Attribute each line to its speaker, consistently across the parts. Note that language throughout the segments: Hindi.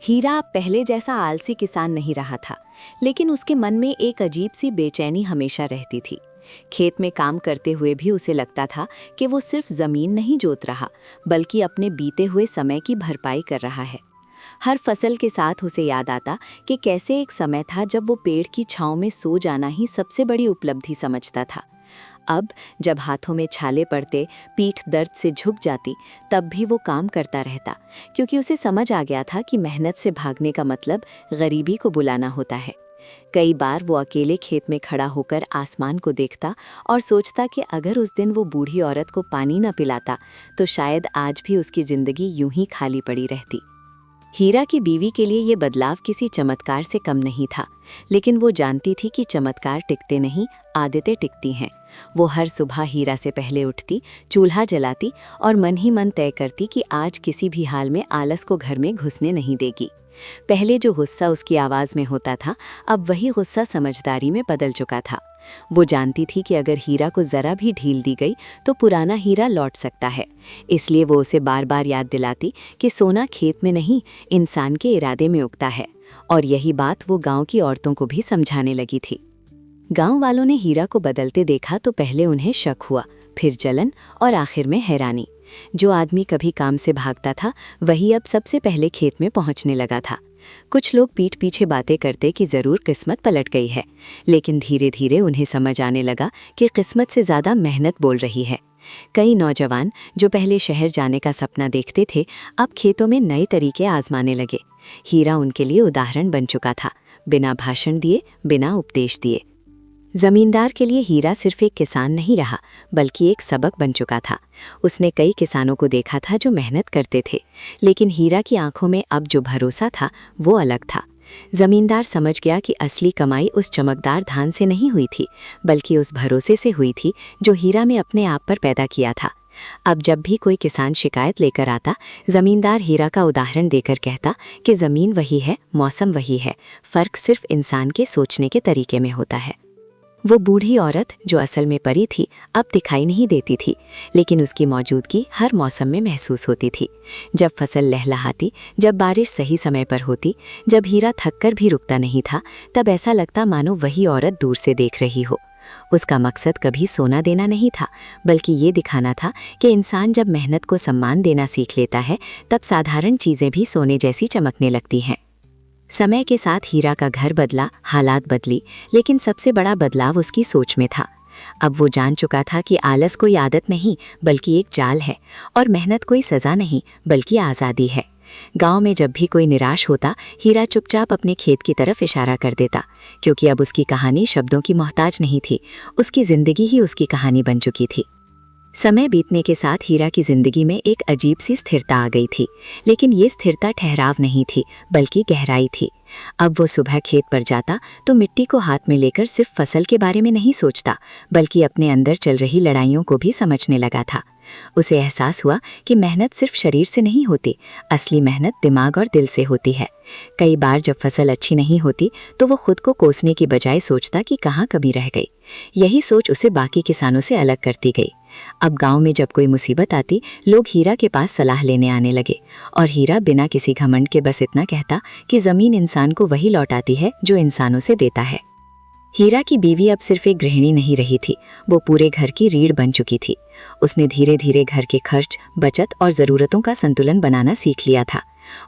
Speaker 1: हीरा पहले जैसा आलसी किसान नहीं रहा था, लेकिन उसके मन में एक अजीब सी बेचैनी हमेशा रहती थी। खेत में काम करते हुए भी उसे लगता था कि वो सिर्फ जमीन नहीं जोत रहा, बल्कि अपने बीते हुए समय की भरपाई कर रहा है। हर फसल के साथ उसे याद आता कि कैसे एक समय था जब वो पेड़ की छांव में सो जाना ही सबसे बड़ी उपलब्धि समझता था। अब जब हाथों में छाले पड़ते, पीठ दर्द से झुक जाती, तब भी वो काम करता रहता, क्योंकि उसे समझ आ गया था कि मेहनत से भागने का मतलब गरीबी को बुलाना होता है। कई बार वो अकेले खेत में खड़ा होकर आसमान को देखता और सोचता कि अगर उस दिन वो बूढ़ी औरत को पानी न पिलाता तो शायद आज भी उसकी जिंदगी यूं ही खाली पड़ी रहती। हीरा की बीवी के लिए ये बदलाव किसी चमत्कार से कम नहीं था, लेकिन वो जानती थी कि चमत्कार टिकते नहीं, आदतें टिकती हैं। वो हर सुबह हीरा से पहले उठती, चूल्हा जलाती और मन ही मन तय करती कि आज किसी भी हाल में आलस को घर में घुसने नहीं देगी। पहले जो गुस्सा उसकी आवाज़ में होता था, अब वही गुस्सा समझदारी में बदल चुका था। वो जानती थी कि अगर हीरा को ज़रा भी ढील दी गई तो पुराना हीरा लौट सकता है। इसलिए वो उसे बार बार याद दिलाती कि सोना खेत में नहीं, इंसान के इरादे में उगता है। और यही बात वो गांव की औरतों को भी समझाने लगी थी। गांव वालों ने हीरा को बदलते देखा तो पहले उन्हें शक हुआ, फिर जलन और आखिर में हैरानी। जो आदमी कभी काम से भागता था, वही अब सबसे पहले खेत में पहुंचने लगा था। कुछ लोग पीठ पीछे बातें करते कि ज़रूर किस्मत पलट गई है, लेकिन धीरे धीरे उन्हें समझ आने लगा कि किस्मत से ज़्यादा मेहनत बोल रही है। कई नौजवान जो पहले शहर जाने का सपना देखते थे, अब खेतों में नए तरीके आजमाने लगे। हीरा उनके लिए उदाहरण बन चुका था, बिना भाषण दिए, बिना उपदेश दिए। जमींदार के लिए हीरा सिर्फ एक किसान नहीं रहा, बल्कि एक सबक बन चुका था। उसने कई किसानों को देखा था जो मेहनत करते थे, लेकिन हीरा की आंखों में अब जो भरोसा था वो अलग था। जमींदार समझ गया कि असली कमाई उस चमकदार धान से नहीं हुई थी, बल्कि उस भरोसे से हुई थी जो हीरा में अपने आप पर पैदा किया था। अब जब भी कोई किसान शिकायत लेकर आता, जमींदार हीरा का उदाहरण देकर कहता कि ज़मीन वही है, मौसम वही है, फ़र्क सिर्फ इंसान के सोचने के तरीके में होता है। वो बूढ़ी औरत जो असल में परी थी, अब दिखाई नहीं देती थी, लेकिन उसकी मौजूदगी हर मौसम में महसूस होती थी। जब फसल लहलहाती, जब बारिश सही समय पर होती, जब हीरा थककर भी रुकता नहीं था, तब ऐसा लगता मानो वही औरत दूर से देख रही हो। उसका मकसद कभी सोना देना नहीं था, बल्कि ये दिखाना था कि इंसान जब मेहनत को सम्मान देना सीख लेता है, तब साधारण चीज़ें भी सोने जैसी चमकने लगती हैं। समय के साथ हीरा का घर बदला, हालात बदली, लेकिन सबसे बड़ा बदलाव उसकी सोच में था। अब वो जान चुका था कि आलस कोई आदत नहीं, बल्कि एक जाल है, और मेहनत कोई सज़ा नहीं, बल्कि आज़ादी है। गांव में जब भी कोई निराश होता, हीरा चुपचाप अपने खेत की तरफ इशारा कर देता, क्योंकि अब उसकी कहानी शब्दों की मोहताज नहीं थी, उसकी ज़िंदगी ही उसकी कहानी बन चुकी थी। समय बीतने के साथ हीरा की जिंदगी में एक अजीब सी स्थिरता आ गई थी, लेकिन ये स्थिरता ठहराव नहीं थी, बल्कि गहराई थी। अब वो सुबह खेत पर जाता तो मिट्टी को हाथ में लेकर सिर्फ फसल के बारे में नहीं सोचता, बल्कि अपने अंदर चल रही लड़ाइयों को भी समझने लगा था। उसे एहसास हुआ कि मेहनत सिर्फ शरीर से नहीं होती, असली मेहनत दिमाग और दिल से होती है। कई बार जब फसल अच्छी नहीं होती तो वो खुद को कोसने की बजाय सोचता कि कहाँ कमी रह गई। यही सोच उसे बाकी किसानों से अलग करती गई। अब गांव में जब कोई मुसीबत आती, लोग हीरा के पास सलाह लेने आने लगे, और हीरा बिना किसी घमंड के बस इतना कहता कि ज़मीन इंसान को वही लौटाती है जो इंसानों से देता है। हीरा की बीवी अब सिर्फ एक गृहिणी नहीं रही थी, वो पूरे घर की रीढ़ बन चुकी थी। उसने धीरे धीरे घर के खर्च, बचत और ज़रूरतों का संतुलन बनाना सीख लिया था।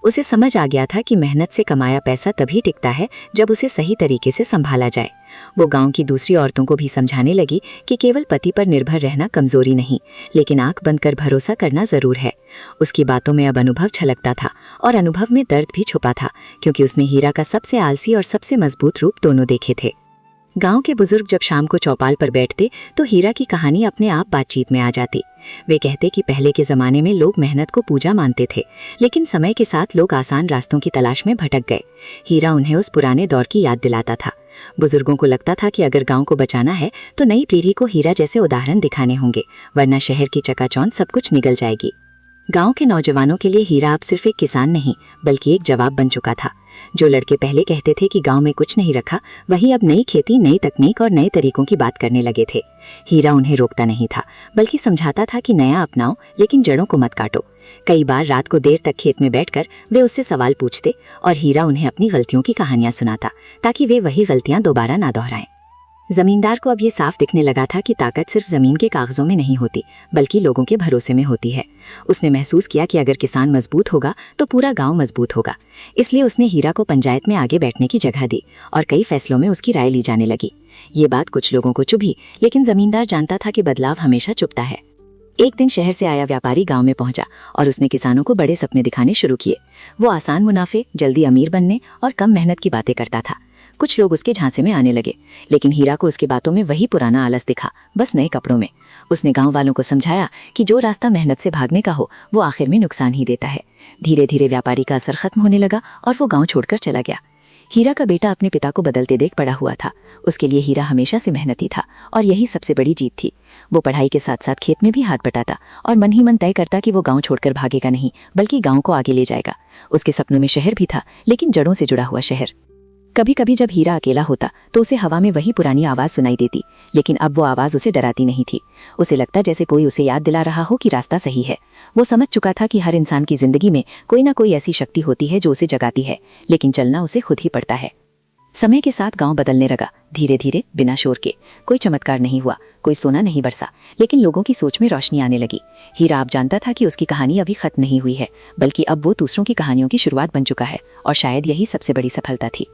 Speaker 1: उसे समझ आ गया था कि मेहनत से कमाया पैसा तभी टिकता है जब उसे सही तरीके से संभाला जाए। वो गांव की दूसरी औरतों को भी समझाने लगी कि केवल पति पर निर्भर रहना कमजोरी नहीं, लेकिन आंख बंद कर भरोसा करना जरूर है। उसकी बातों में अब अनुभव छलकता था, और अनुभव में दर्द भी छुपा था, क्योंकि उसने हीरा का सबसे आलसी और सबसे मजबूत रूप दोनों देखे थे। गांव के बुजुर्ग जब शाम को चौपाल पर बैठते तो हीरा की कहानी अपने आप बातचीत में आ जाती। वे कहते कि पहले के ज़माने में लोग मेहनत को पूजा मानते थे, लेकिन समय के साथ लोग आसान रास्तों की तलाश में भटक गए। हीरा उन्हें उस पुराने दौर की याद दिलाता था। बुजुर्गों को लगता था कि अगर गांव को बचाना है तो नई पीढ़ी को हीरा जैसे उदाहरण दिखाने होंगे, वरना शहर की चकाचौंध सब कुछ निगल जाएगी। गांव के नौजवानों के लिए हीरा अब सिर्फ एक किसान नहीं, बल्कि एक जवाब बन चुका था। जो लड़के पहले कहते थे कि गांव में कुछ नहीं रखा, वही अब नई खेती, नई तकनीक और नए तरीकों की बात करने लगे थे। हीरा उन्हें रोकता नहीं था, बल्कि समझाता था कि नया अपनाओ, लेकिन जड़ों को मत काटो।
Speaker 2: कई बार रात को देर तक खेत में बैठकर वे उससे सवाल पूछते और हीरा उन्हें अपनी गलतियों की कहानियां सुनाता ताकि वे वही गलतियां दोबारा ना दोहराएं। जमींदार को अब ये साफ दिखने लगा था कि ताकत सिर्फ जमीन के कागजों में नहीं होती बल्कि लोगों के भरोसे में होती है। उसने महसूस किया कि अगर किसान मजबूत होगा तो पूरा गांव मजबूत होगा। इसलिए उसने हीरा को पंचायत में आगे बैठने की जगह दी और कई फैसलों में उसकी राय ली जाने लगी। ये बात कुछ लोगों को चुभी, लेकिन जमींदार जानता था कि बदलाव हमेशा चुभता है। एक दिन शहर से आया व्यापारी गांव में पहुंचा और उसने किसानों को बड़े सपने दिखाने शुरू किए। वो आसान मुनाफे, जल्दी अमीर बनने और कम मेहनत की बातें करता था। कुछ लोग उसके झांसे में आने लगे, लेकिन हीरा को उसकी बातों में वही पुराना आलस दिखा, बस नए कपड़ों में। उसने गांव वालों को समझाया कि जो रास्ता मेहनत से भागने का हो वो आखिर में नुकसान ही देता है। धीरे धीरे व्यापारी का असर खत्म होने लगा और वो गांव छोड़कर चला गया। हीरा का बेटा अपने पिता को बदलते देख पड़ा हुआ था। उसके लिए हीरा हमेशा से मेहनती था और यही सबसे बड़ी जीत थी। वो पढ़ाई के साथ साथ खेत में भी हाथ बटाता और मन ही मन तय करता कि वो गांव छोड़कर भागेगा नहीं, बल्कि गांव को आगे ले जाएगा। उसके सपनों में शहर भी था, लेकिन जड़ों से जुड़ा हुआ शहर। कभी कभी जब हीरा अकेला होता तो उसे हवा में वही पुरानी आवाज सुनाई देती, लेकिन अब वो आवाज उसे डराती नहीं थी। उसे लगता जैसे कोई उसे याद दिला रहा हो कि रास्ता सही है। वो समझ चुका था कि हर इंसान की जिंदगी में कोई ना कोई ऐसी शक्ति होती है जो उसे जगाती है, लेकिन चलना उसे खुद ही पड़ता है। समय के साथ गांव बदलने लगा, धीरे धीरे, बिना शोर के। कोई चमत्कार नहीं हुआ, कोई सोना नहीं बरसा, लेकिन लोगों की सोच में रोशनी आने लगी। हीरा अब जानता था कि उसकी कहानी अभी खत्म नहीं हुई है, बल्कि अब वो दूसरों की कहानियों की शुरुआत बन चुका है, और शायद यही सबसे बड़ी सफलता थी।